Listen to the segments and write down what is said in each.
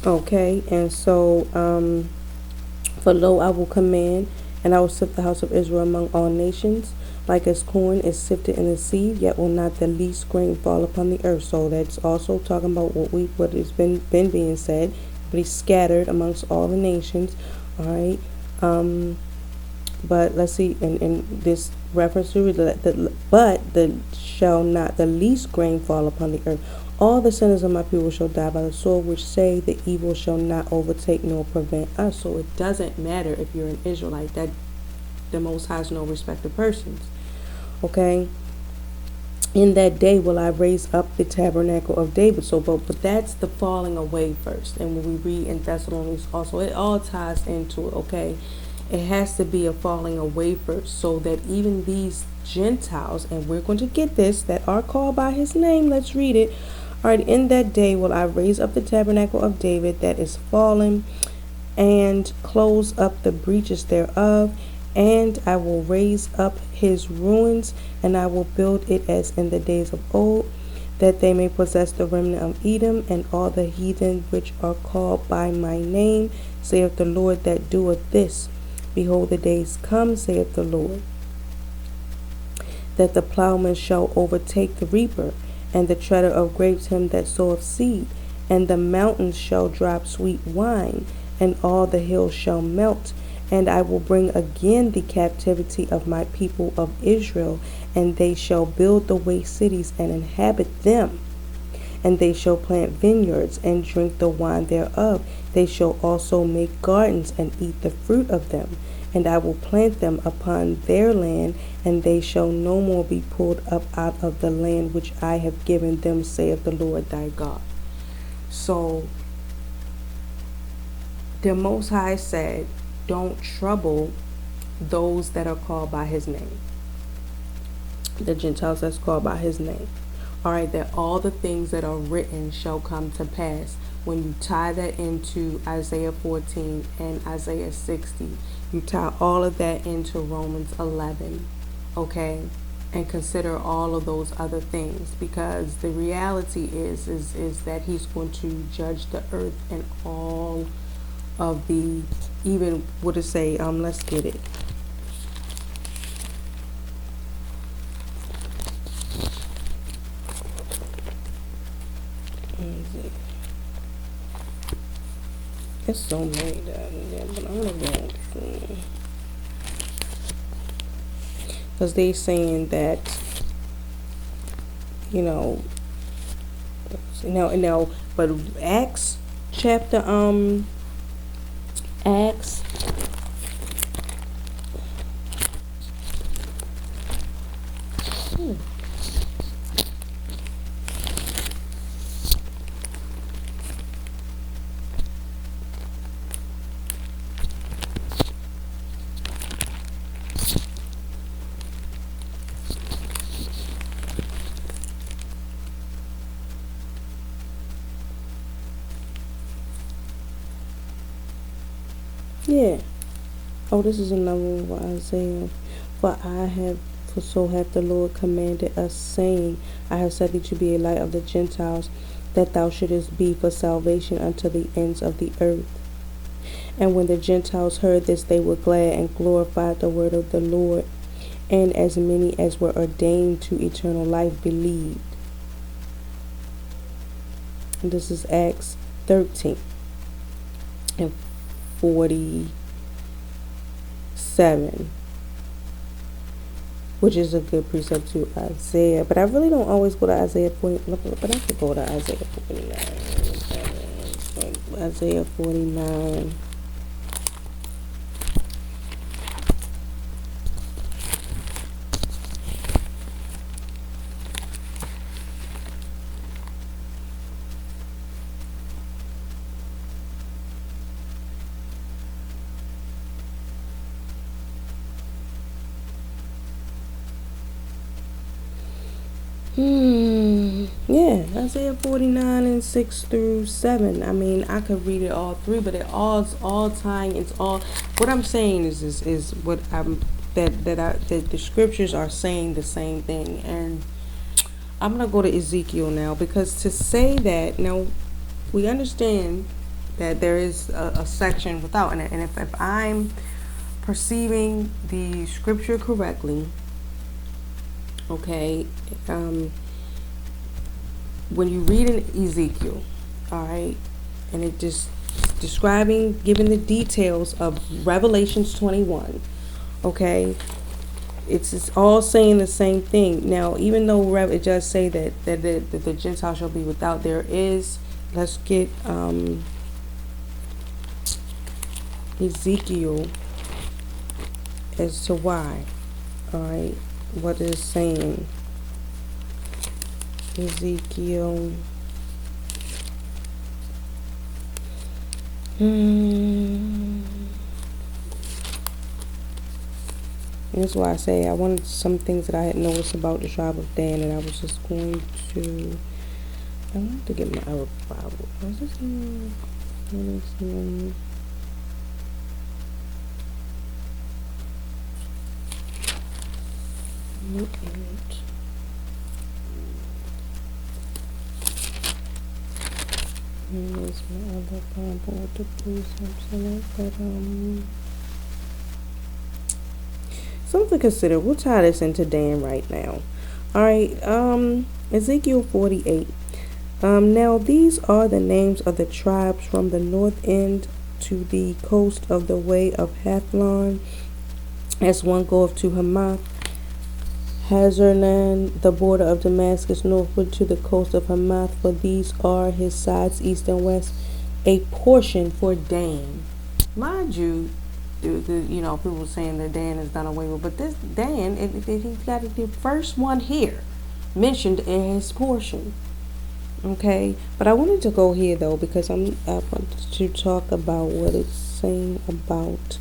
Okay, and so for lo, I will command, and I will sift the house of Israel among all nations, like as corn is sifted in the sea, yet will not the least grain fall upon the earth. So that's also talking about what has been being said, but he's scattered amongst all the nations. All right. But let's see, in this reference to but the shall not the least grain fall upon the earth. All the sinners of my people shall die by the sword, which say the evil shall not overtake nor prevent us. So it doesn't matter if you're an Israelite. That the Most High is no respect of persons. Okay. In that day will I raise up the tabernacle of David. So, but that's the falling away first. And when we read in Thessalonians also, it all ties into it. Okay. It has to be a falling away first, so that even these Gentiles, and we're going to get this, that are called by his name, let's read it. All right, in that day will I raise up the tabernacle of David that is fallen, and close up the breaches thereof, and I will raise up his ruins, and I will build it as in the days of old, that they may possess the remnant of Edom, and all the heathen which are called by my name, saith the Lord that doeth this. Behold, the days come, saith the Lord, that the plowman shall overtake the reaper, and the treader of grapes him that soweth seed, and the mountains shall drop sweet wine, and all the hills shall melt. And I will bring again the captivity of my people of Israel, and they shall build the waste cities and inhabit them. And they shall plant vineyards and drink the wine thereof. They shall also make gardens and eat the fruit of them. And I will plant them upon their land, and they shall no more be pulled up out of the land which I have given them, saith the Lord thy God. So the Most High said, don't trouble those that are called by his name. The Gentiles that's called by his name. All right, that all the things that are written shall come to pass. When you tie that into Isaiah 14 and Isaiah 60, you tie all of that into Romans 11, okay? And consider all of those other things, because the reality is that he's going to judge the earth and all of the, even, what it say, let's get it. It's so many down there, but I'm gonna go through. Because they saying that, but Acts chapter, Acts, yeah. Oh, this is another one for Isaiah. For so hath the Lord commanded us, saying, I have set thee to be a light of the Gentiles, that thou shouldest be for salvation unto the ends of the earth. And when the Gentiles heard this, they were glad and glorified the word of the Lord. And as many as were ordained to eternal life believed. And this is Acts 13 and 47, which is a good precept to Isaiah. But I really don't always go to Isaiah 40, but I could go to Isaiah 49. Isaiah 49. Yeah, Isaiah 49 and 6 through 7. I mean, I could read it all through, but it's all tying. It's all, what I'm saying is what I'm, that the scriptures are saying the same thing. And I'm going to go to Ezekiel now, because to say that, now we understand that there is a section without. And if I'm perceiving the scripture correctly, okay, when you read in Ezekiel, all right, and it just describing, giving the details of Revelations 21, okay, it's all saying the same thing. Now, even though it does say that the Gentiles shall be without, there is, let's get Ezekiel as to why. All right, what it's saying. Ezekiel. That's why I say I wanted some things that I had noticed about the tribe of Dan, and I was just going to. I wanted to get my Arab Bible. Was this in? Here's my other Bible to do something, but something to consider. We'll tie this into Dan right now. All right, Ezekiel 48. Now these are the names of the tribes from the north end to the coast of the way of Hethlon, as one goeth to Hamath, Hazarlan, the border of Damascus, northward to the coast of Hamath, for these are his sides, east and west, a portion for Dan. Mind you, people saying that Dan is done away with, but this Dan, he's got the first one here mentioned in his portion. Okay, but I wanted to go here though because I want to talk about what it's saying about.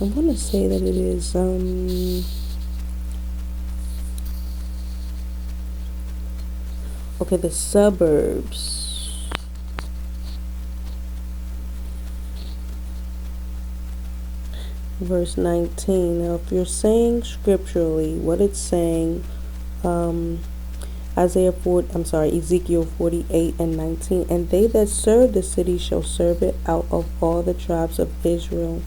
I want to say that it is okay, the suburbs. Verse 19. Now if you're saying scripturally what it's saying, Ezekiel 48 and 19, and they that serve the city shall serve it out of all the tribes of Israel.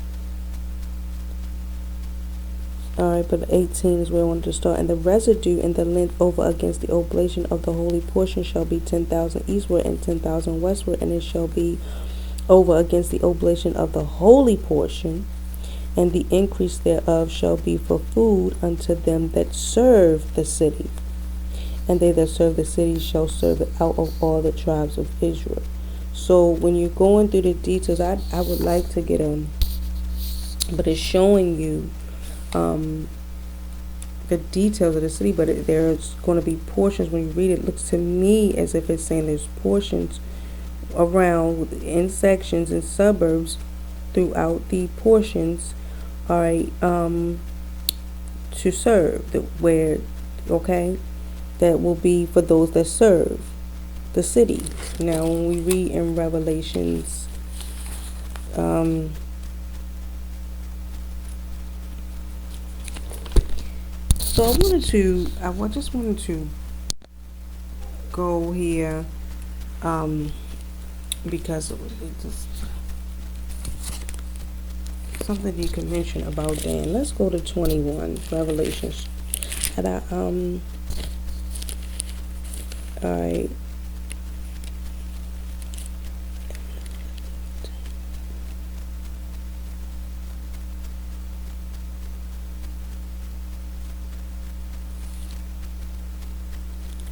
Alright, but 18 is where I wanted to start. And the residue in the length over against the oblation of the holy portion shall be 10,000 eastward and 10,000 westward, and it shall be over against the oblation of the holy portion, and the increase thereof shall be for food unto them that serve the city. And they that serve the city shall serve it out of all the tribes of Israel. So when you're going through the details, I would like to get but it's showing you the details of the city, but there's going to be portions. When you read it, it looks to me as if it's saying there's portions around in sections and suburbs throughout the portions, all right, to serve that will be for those that serve the city. Now when we read in Revelations so I just wanted to go here because it just something you can mention about Dan. Let's go to 21, Revelations. Alright.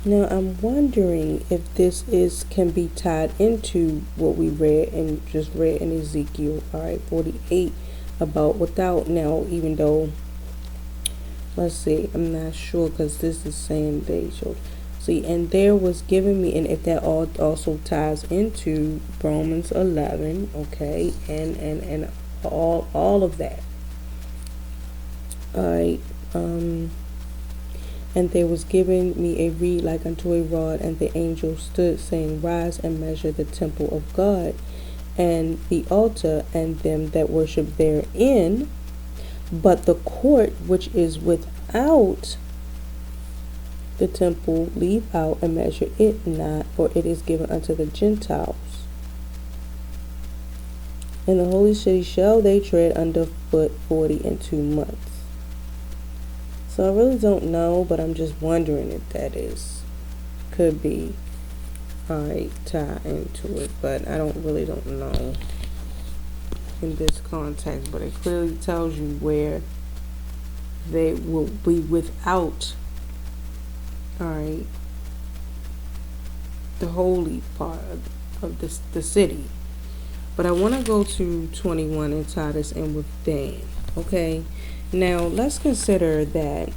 Now I'm wondering if this can be tied into what we read in Ezekiel, alright, 48 about without. Now even though, let's see, I'm not sure because this is saying they showed. See, and there was given me, and if that also ties into Romans 11, okay, and all of that. Alright, and there was given me a reed like unto a rod, and the angel stood, saying, Rise and measure the temple of God, and the altar, and them that worship therein. But the court which is without the temple, leave out and measure it not, for it is given unto the Gentiles. In the holy city shall they tread under foot 42 months. So I really don't know, but I'm just wondering if that could be tie into it, but I don't know in this context. But it clearly tells you where they will be without the holy part of the city. But I want to go to 21 and tie this in with Dan. Okay, now let's consider that.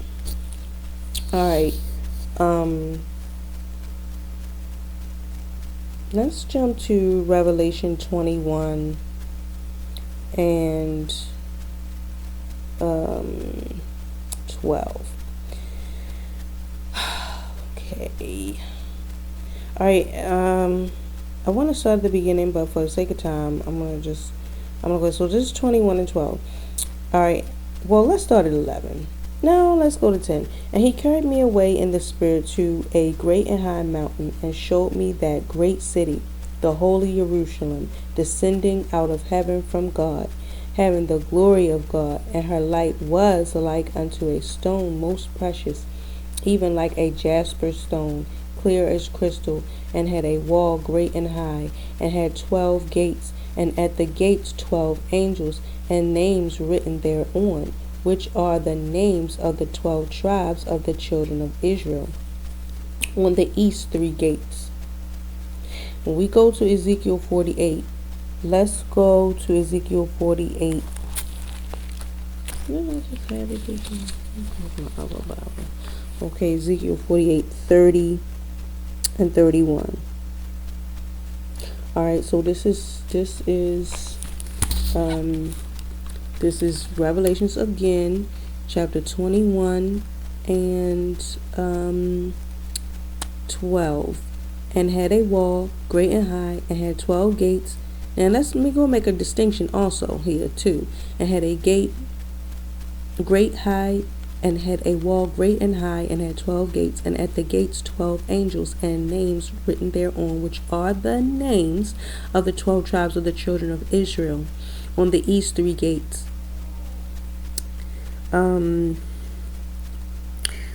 Let's jump to Revelation 21 and 12. Okay. I want to start at the beginning, but for the sake of time, I'm gonna go. So this is 21 and 12. Alright. Well, let's start at 11. Now let's go to 10. And he carried me away in the spirit to a great and high mountain, and showed me that great city, the holy Jerusalem, descending out of heaven from God, having the glory of God, and her light was like unto a stone most precious, even like a jasper stone, clear as crystal, and had a wall great and high, and had 12 gates, and at the gates 12 angels, and names written thereon, which are the names of the 12 tribes of the children of Israel. On the east 3 gates. When we go to Ezekiel 48, let's go to Ezekiel 48. Okay, Ezekiel 48, 30 and 31. Alright, so this is Revelations again, chapter 21 and 12. And had a wall great and high, and had 12 gates. Now let me go make a distinction also here too. And had a gate great high, and had a wall great and high, and had 12 gates, and at the gates 12 angels, and names written thereon, which are the names of the 12 tribes of the children of Israel. On the east 3 gates.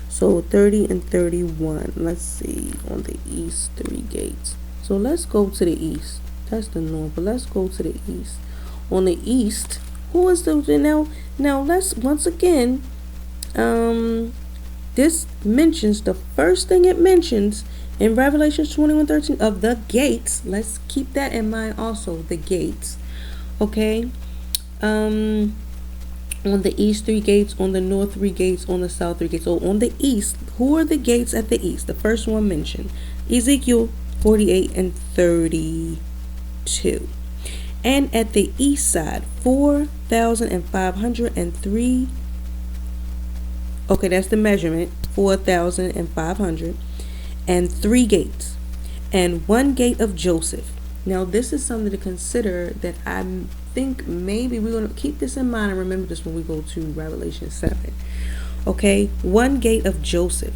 So 30 and 31. Let's see. On the east 3 gates. So let's go to the east. That's the north, but let's go to the east. On the east, who is the now let's once again this mentions the first thing it mentions in Revelation 21:13 of the gates. Let's keep that in mind also, the gates. Okay. On the east 3 gates, on the north 3 gates, on the south 3 gates. So on the east, who are the gates at the east? The first one mentioned, Ezekiel 48 and 32. And at the east side, 4,503. Okay, that's the measurement, 4,500, and 3 gates, and 1 gate of Joseph. Now this is something to consider that I think maybe we're going to keep this in mind and remember this when we go to Revelation 7. Okay, 1 gate of Joseph,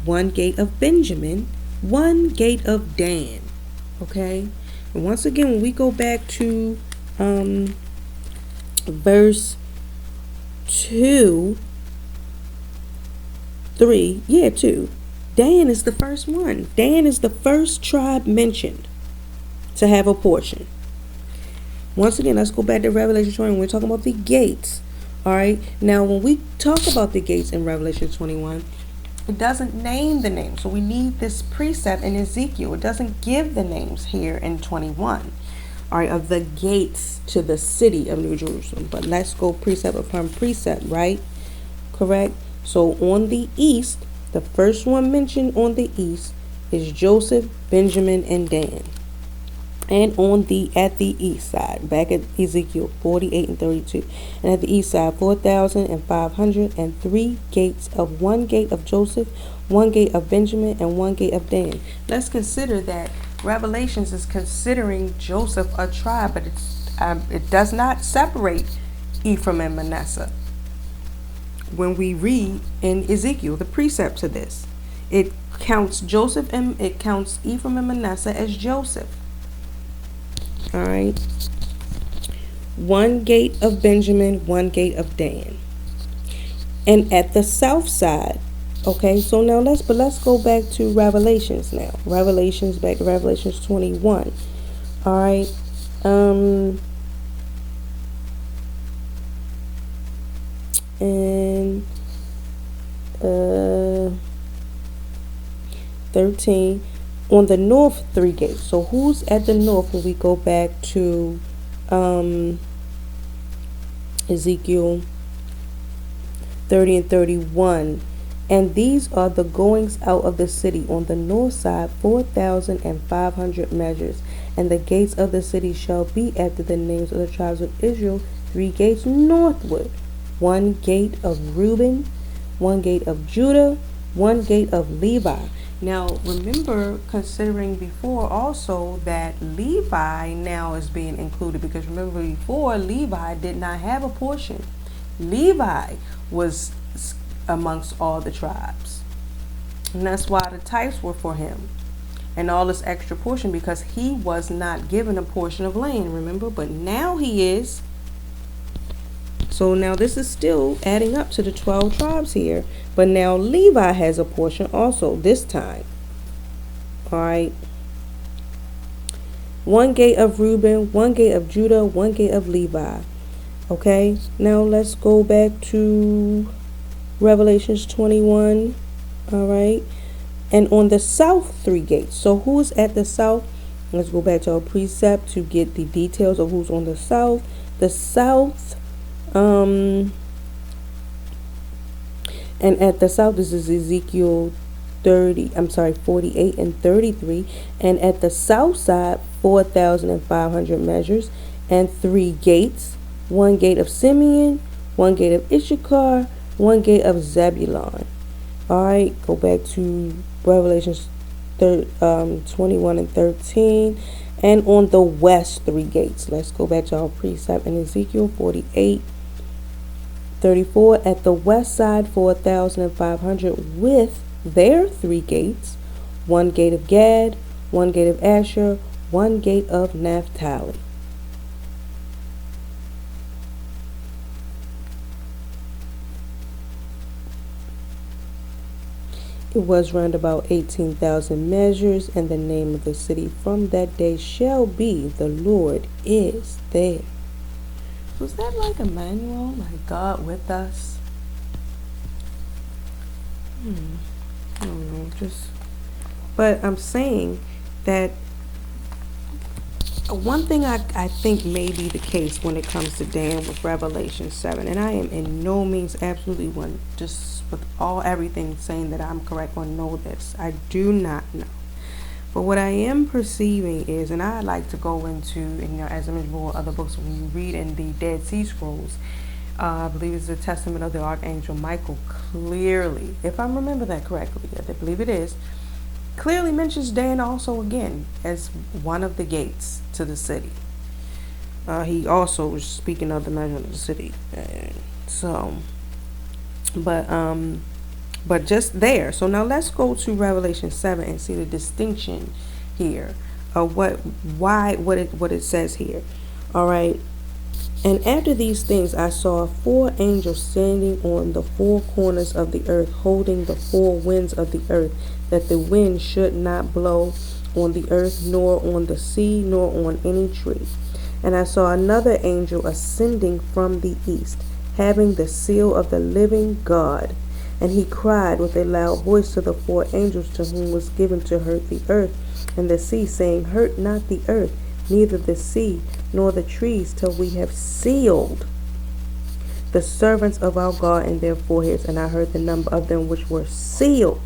1 gate of Benjamin, 1 gate of Dan. Okay, and once again, when we go back to verse 2, 3, 2, Dan is the first one. Dan is the first tribe mentioned to have a portion. Once again, let's go back to Revelation 20. We're talking about the gates. All right. Now, when we talk about the gates in Revelation 21, it doesn't name the names. So we need this precept in Ezekiel. It doesn't give the names here in 21. All right, of the gates to the city of New Jerusalem. But let's go precept upon precept, right? Correct. So on the east, the first one mentioned on the east is Joseph, Benjamin, and Dan. And at the east side, back at Ezekiel 48 and 32, and at the east side, 4,503 gates, of 1 gate of Joseph, 1 gate of Benjamin, and 1 gate of Dan. Let's consider that Revelations is considering Joseph a tribe, but it does not separate Ephraim and Manasseh. When we read in Ezekiel the precept to this, It counts Joseph and it counts Ephraim and Manasseh as Joseph. All right. One gate of Benjamin, one gate of Dan. And at the south side, okay, so now let's go back to Revelations now. Back to Revelations 21. All right. And 13 on the north 3 gates. So who's at the north when we go back to Ezekiel 30 and 31? And these are the goings out of the city on the north side, 4,500 measures. And the gates of the city shall be after the names of the tribes of Israel, 3 gates northward. 1 gate of Reuben, 1 gate of Judah, 1 gate of Levi. Now, remember, considering before also that Levi now is being included, because remember before Levi did not have a portion. Levi was amongst all the tribes. And that's why the tithes were for him. And all this extra portion, because he was not given a portion of land, remember? But now he is. So now this is still adding up to the 12 tribes here. But now Levi has a portion also this time. All right. 1 gate of Reuben, 1 gate of Judah, 1 gate of Levi. Okay. Now let's go back to Revelations 21. All right. And on the south 3 gates. So who's at the south? Let's go back to our precept to get the details of who's on the south. The south, and at the south, this is Ezekiel 48 and 33. And at the south side, 4,500 measures and 3 gates. 1 gate of Simeon, 1 gate of Issachar, 1 gate of Zebulon. All right, go back to Revelations 21 and 13. And on the west 3 gates. Let's go back to our precept in Ezekiel 48, 34. At the west side, 4,500 with their 3 gates. 1 gate of Gad, 1 gate of Asher, 1 gate of Naphtali. It was round about 18,000 measures, and the name of the city from that day shall be, the Lord is there. Was that like Emmanuel, like God with us? I don't know, but I'm saying that one thing I think may be the case when it comes to Dan with Revelation 7, and I am in no means absolutely one, just with everything saying that I'm correct or know this. I do not know. But what I am perceiving is, and I like to go into, as I mentioned before, other books, when you read in the Dead Sea Scrolls, I believe it's the Testament of the Archangel Michael, clearly, if I remember that correctly, I believe it is, clearly mentions Dan also again as one of the gates to the city. He also was speaking of the measurement of the city. But just there. So now let's go to Revelation 7 and see the distinction here of what it says here. All right. And after these things I saw 4 angels standing on the 4 corners of the earth, holding the 4 winds of the earth, that the wind should not blow on the earth, nor on the sea, nor on any tree. And I saw another angel ascending from the east, having the seal of the living God. And he cried with a loud voice to the 4 angels to whom was given to hurt the earth and the sea, saying, Hurt not the earth, neither the sea, nor the trees, till we have sealed the servants of our God in their foreheads. And I heard the number of them which were sealed.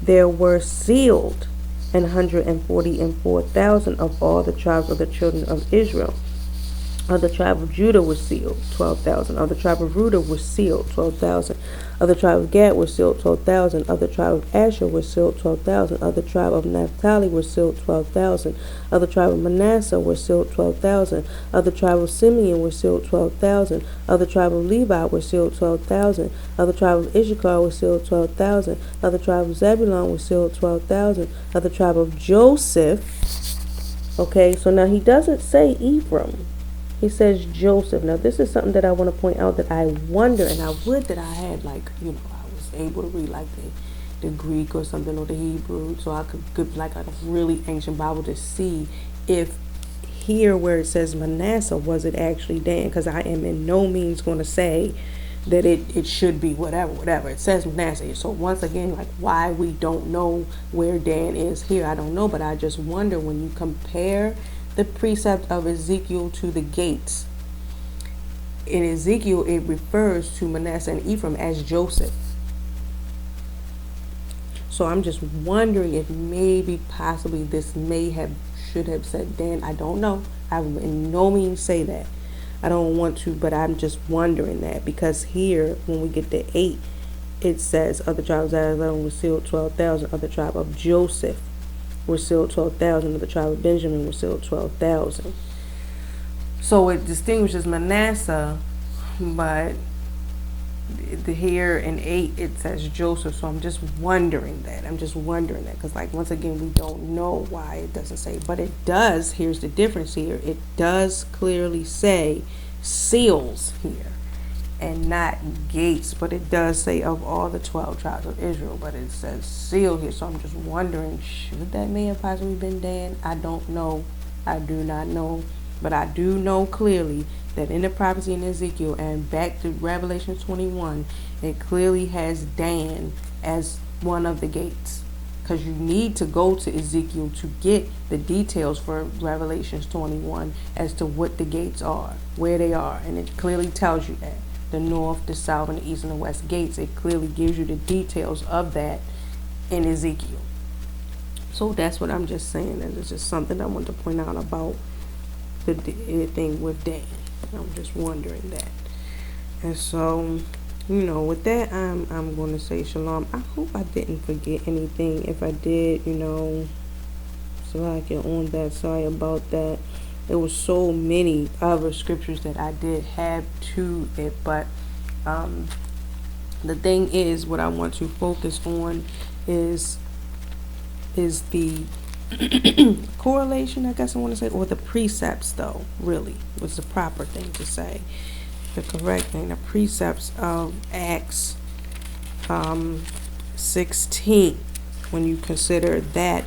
There were sealed 144,000 of all the tribes of the children of Israel. Of the tribe of Judah was sealed, 12,000. Of the tribe of Reuben was sealed, 12,000. Of the tribe of Gad was sealed, 12,000. Of the tribe of Asher was sealed, 12,000. Of the tribe of Naphtali was sealed, 12,000. Of the tribe of Manasseh was sealed, 12,000. Of the tribe of Simeon was sealed, 12,000. Of the tribe of Levi was sealed, 12,000. Of the tribe of Issachar was sealed, 12,000. Of the tribe of Zebulun was sealed, 12,000. Of the tribe of Joseph, okay, so now he doesn't say Ephraim. He says Joseph. Now, this is something that I want to point out that I wonder, and I would that I had, like, I was able to read, like, the Greek or something, or the Hebrew, so I could get, like, a really ancient Bible to see if here where it says Manasseh, was it actually Dan? Because I am in no means going to say that it should be whatever. It says Manasseh. So once again, like, why we don't know where Dan is here, I don't know, but I just wonder when you compare the precept of Ezekiel to the gates. In Ezekiel, it refers to Manasseh and Ephraim as Joseph. So I'm just wondering if maybe possibly this should have said Dan. I don't know. I would in no means say that. I don't want to, but I'm just wondering that, because here when we get to 8, it says other tribes of Zebulun was sealed 12,000. Other tribe of Joseph were sealed 12,000. Of the tribe of Benjamin were sealed 12,000. So it distinguishes Manasseh, but here in 8 it says Joseph. So I'm just wondering that. Because, like, once again, we don't know why it doesn't say, but it does. Here's the difference here. It does clearly say seals here and not gates, but it does say of all the 12 tribes of Israel, but it says seal here. So I'm just wondering, should that may have possibly been Dan? I don't know. I do not know. But I do know clearly that in the prophecy in Ezekiel and back to Revelation 21, it clearly has Dan as one of the gates. Because you need to go to Ezekiel to get the details for Revelation 21 as to what the gates are, where they are. And it clearly tells you that. The north, the south, and the east and the west gates. It clearly gives you the details of that in Ezekiel. So that's what I'm just saying. And it's just something I want to point out about the thing with Dan. I'm just wondering that. And so, with that, I'm going to say shalom. I hope I didn't forget anything. If I did, so I can on that. Sorry about that. There was so many other scriptures that I did have to it, but the thing is, what I want to focus on is the correlation, I guess I want to say, or the precepts, though, really, was the proper thing to say. The correct thing, the precepts of Acts 16, when you consider that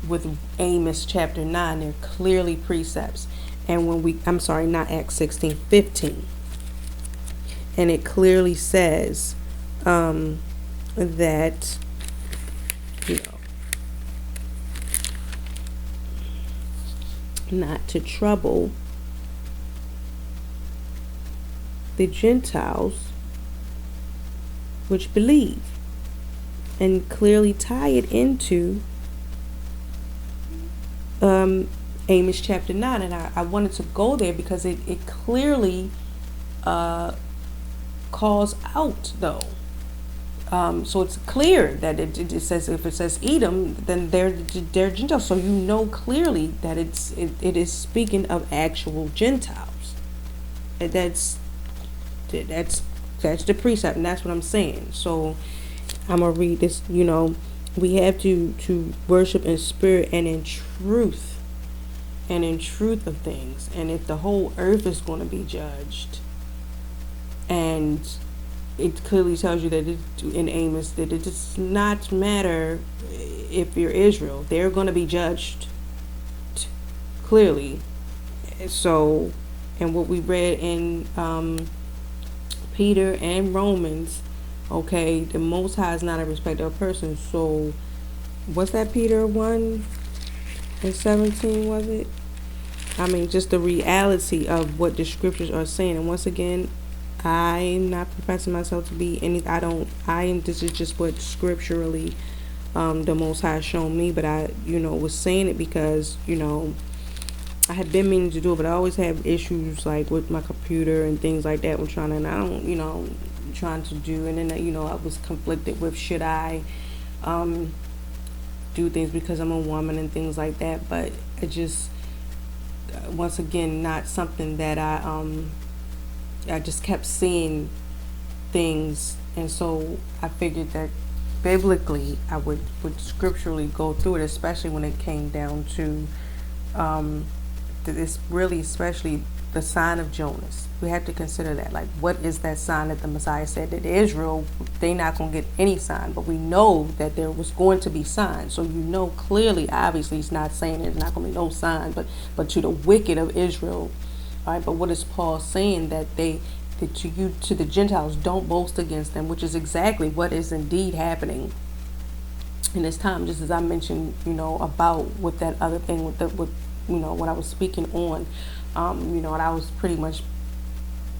with Amos chapter 9, they're clearly precepts. And I'm sorry, not Acts 16, 15. And it clearly says that, not to trouble the Gentiles which believe, and clearly tie it into Amos chapter 9. And I wanted to go there because it clearly calls out, though. So it's clear that it says, if it says Edom, then they're Gentiles. So clearly that it is speaking of actual Gentiles. And that's the precept, and that's what I'm saying. So I'm gonna read this. We have to worship in spirit and in truth, of things. And if the whole earth is going to be judged, and it clearly tells you that in Amos that it does not matter if you're Israel, they're going to be judged clearly. So, and what we read in Peter and Romans, okay, the Most High is not a respecter of persons. So, what's that, Peter 1:17, was it? I mean, just the reality of what the scriptures are saying. And once again, I'm not professing myself to be this is just what scripturally the Most High has shown me. But I, was saying it because, I had been meaning to do it, but I always have issues like with my computer and things like that. And I don't, trying to do, and then I was conflicted with should I do things because I'm a woman and things like that. But it just once again not something that I just kept seeing things, and so I figured that biblically I would scripturally go through it, especially when it came down to this really, especially the sign of Jonas. We have to consider that. Like, what is that sign that the Messiah said that Israel, they not going to get any sign, but we know that there was going to be signs. So clearly, obviously, he's not saying there's not going to be no sign, but to the wicked of Israel. All right, but what is Paul saying? That to the Gentiles, don't boast against them, which is exactly what is indeed happening in this time. Just as I mentioned, about with that other thing with what I was speaking on, and I was pretty much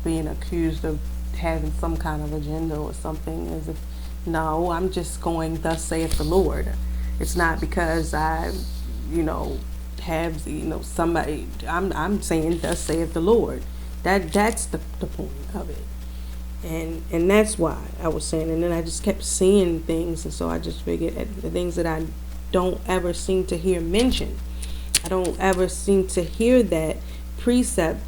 being accused of having some kind of agenda or something, as if, no, I'm just going, thus saith the Lord. It's not because I, have, somebody, I'm saying, thus saith the Lord. That's the point of it. And that's why I was saying, and then I just kept seeing things, and so I just figured the things that I don't ever seem to hear mentioned. I don't ever seem to hear that precept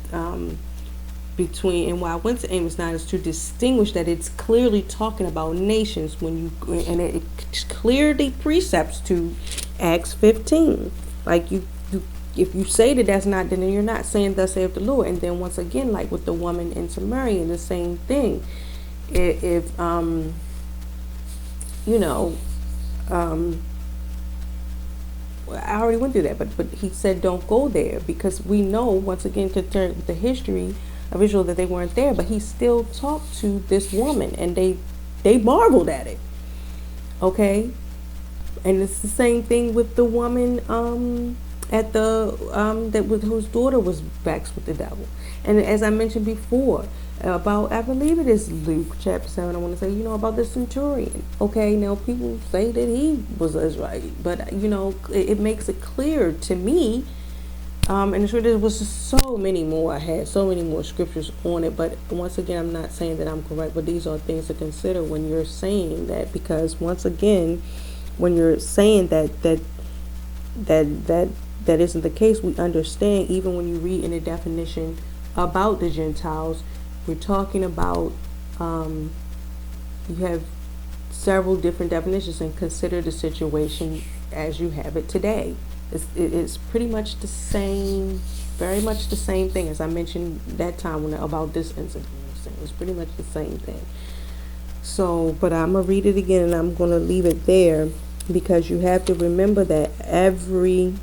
between, and why I went to Amos 9 is to distinguish that it's clearly talking about nations and it clearly precepts to Acts 15. Like if you say that that's not, then you're not saying thus saith the Lord. And then once again, like with the woman in Samaria, the same thing. If I already went through that, but he said don't go there, because we know, once again, compared with the history of Israel, that they weren't there, but he still talked to this woman, and they marveled at it. Okay, and it's the same thing with the woman at the whose daughter was vexed with the devil. And as I mentioned before, about, I believe it is Luke chapter 7, I want to say, about the centurion. Okay, now people say that he was Israelite, but it makes it clear to me, and sure there was so many more. I had so many more scriptures on it, but once again, I'm not saying that I'm correct, but these are things to consider when you're saying that, because once again, when you're saying that isn't the case, we understand, even when you read in the definition about the Gentiles, we're talking about, you have several different definitions, and consider the situation as you have it today. It's pretty much the same, very much the same thing as I mentioned that time about this incident. It's pretty much the same thing. So, but I'm going to read it again, and I'm going to leave it there, because you have to remember that every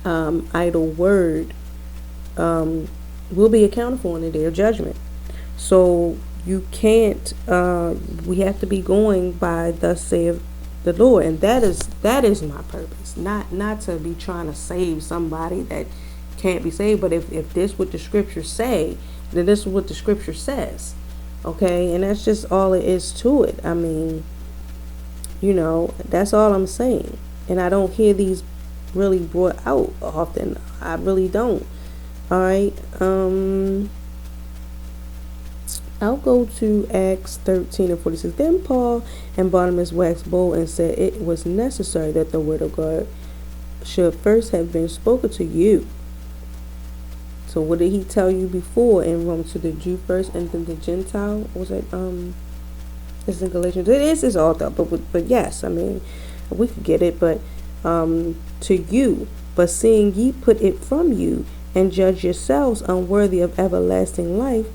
idle word will be accounted for in the day of judgment. So you can't, we have to be going by thus saith the Lord, and that is my purpose, not to be trying to save somebody that can't be saved, but if this what the scriptures say, then this is what the scripture says. Okay, and that's just all it is to it. I mean, that's all I'm saying, and I don't hear these really brought out often. I really don't. All right, I'll go to Acts 13:46. Then Paul and Barnabas waxed bold and said it was necessary that the word of God should first have been spoken to you. So what did he tell you before in Rome? To the Jew first, and then the Gentile. What was it? It's in Galatians. It is all that, but yes, I mean, we could get it, but to you. But seeing ye put it from you, and judge yourselves unworthy of everlasting life,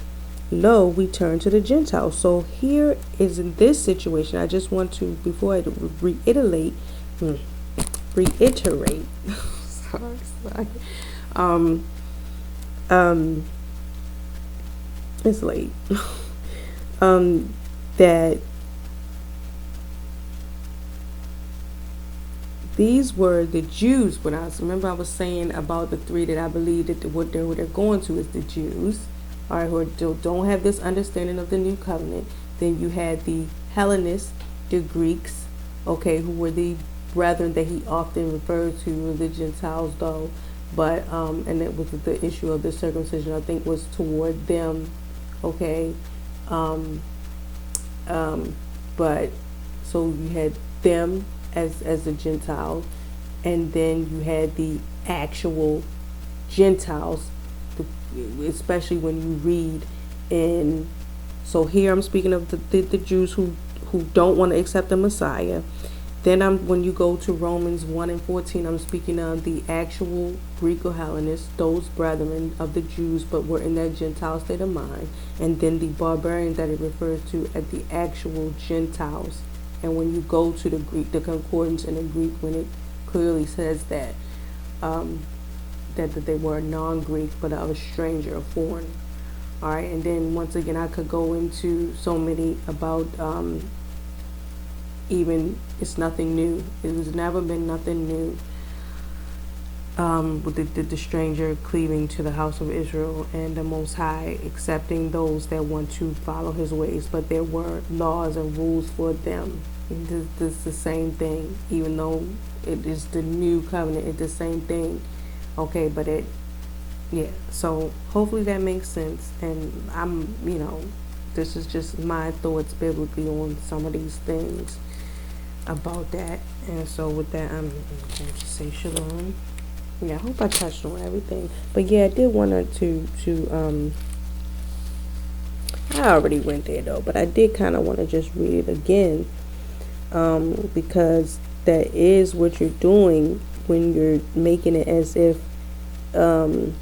lo, we turn to the Gentiles. So here is, in this situation, I just want to, before I reiterate, sorry, it's late, that these were the Jews. When I was saying about the three that I believe that what they're going to is the Jews, all right, who don't have this understanding of the new covenant. Then you had the Hellenists, the Greeks, okay, who were the brethren that he often referred to, the Gentiles, though but and it was the issue of the circumcision, I think, was toward them. Okay. um, but so you had them as a Gentile, and then you had the actual Gentiles, especially when you read in. So here I'm speaking of the Jews who don't want to accept the Messiah. Then when you go to Romans 1:14, I'm speaking of the actual Greek or Hellenists, those brethren of the Jews, but were in that Gentile state of mind. And then the barbarians that it refers to as the actual Gentiles. And when you go to the Greek, the concordance in the Greek, when it clearly says that that they were non-Greek, but of a stranger, a foreigner. All right, and then once again, I could go into so many about even it's nothing new. It has never been nothing new. With the stranger cleaving to the house of Israel, and the Most High accepting those that want to follow His ways, but there were laws and rules for them. This is the same thing, even though it is the new covenant. It's the same thing. Okay, but yeah. So hopefully that makes sense, and this is just my thoughts biblically on some of these things about that. And so with that, I'm going to say shalom. Yeah, I hope I touched on everything. But yeah, I did want to I already went there though, but I did kind of want to just read it again, because that is what you're doing when you're making it as if, so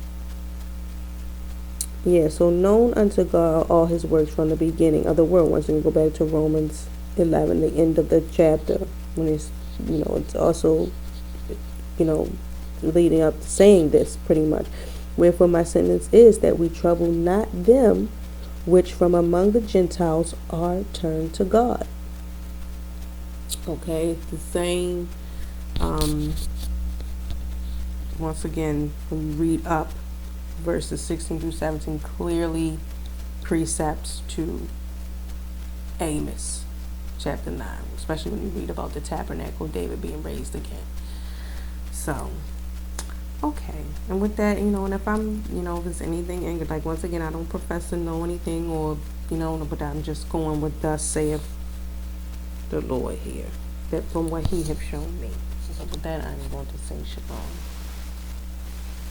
known unto God all His works from the beginning of the world. Once you go back to Romans 11, the end of the chapter, when it's it's also leading up to saying this pretty much. Wherefore my sentence is that we trouble not them which from among the Gentiles are turned to God. Okay, it's the same. Once again, when you read up, verses 16 through 17 clearly precepts to Amos chapter 9, especially when you read about the tabernacle, David being raised again. So okay, and with that, and if I'm, if there's anything, like once again, I don't profess to know anything, or, but I'm just going with thus saith the Lord here, that from what He have shown me. So with that, I'm going to say shalom.